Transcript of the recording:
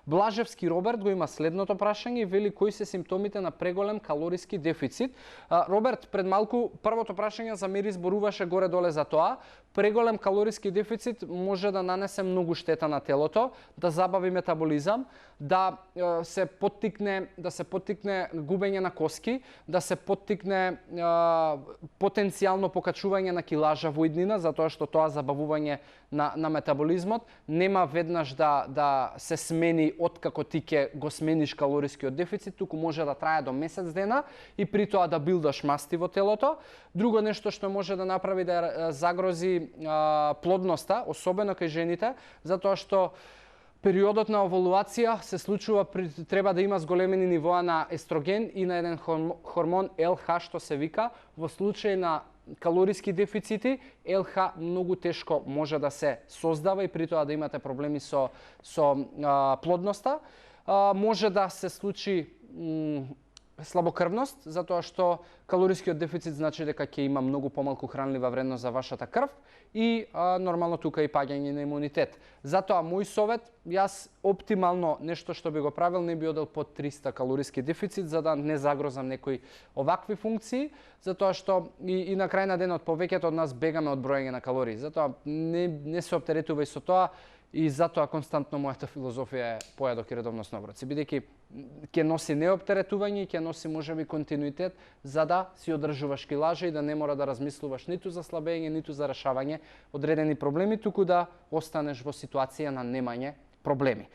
Блажевски Роберт го има следното прашање и вели кои се симптомите на преголем калориски дефицит. Роберт, пред малку првото прашање за Мери зборуваше горе-доле за тоа. Преголем калориски дефицит може да нанесе многу штета на телото, да забави метаболизам, да се поттикне губење на коски, да се поттикне потенцијално покачување на килажа во иднина, затоа што тоа забавување на метаболизмот нема веднаш да се смени откако ти ќе го смениш калорискиот дефицит, туку може да трае до месец дена и при тоа да билдаш масти во телото. Друго нешто што може да направи да загрози плодноста, особено кај жените, затоа што периодот на овулација се случува, треба да има зголемени нивоа на естроген и на еден хормон ЛХ што се вика. Во случај на калориски дефицити, ЛХ многу тешко може да се создава и при тоа да имате проблеми со плодноста. Може да се случи слабокрвност, затоа што калорискиот дефицит значи дека ќе има многу помалку хранлива вредност за вашата крв и нормално тука и паѓање на имунитет. Затоа мој совет, јас оптимално нешто што би го правил не би одел под 300 калориски дефицит за да не загрозам некои овакви функции, затоа што и на крај на денот повеќето од нас бегаме од броење на калории. Затоа не се оптеретувај со тоа. И затоа константно мојата филозофија е појадок и редовно сноброци, бидејќи ќе носи неоптеретување и ќе носи можеби континуитет за да си одржуваш килажа и да не мора да размислуваш ниту за слабење, ниту за решавање одредени проблеми, туку да останеш во ситуација на немање проблеми.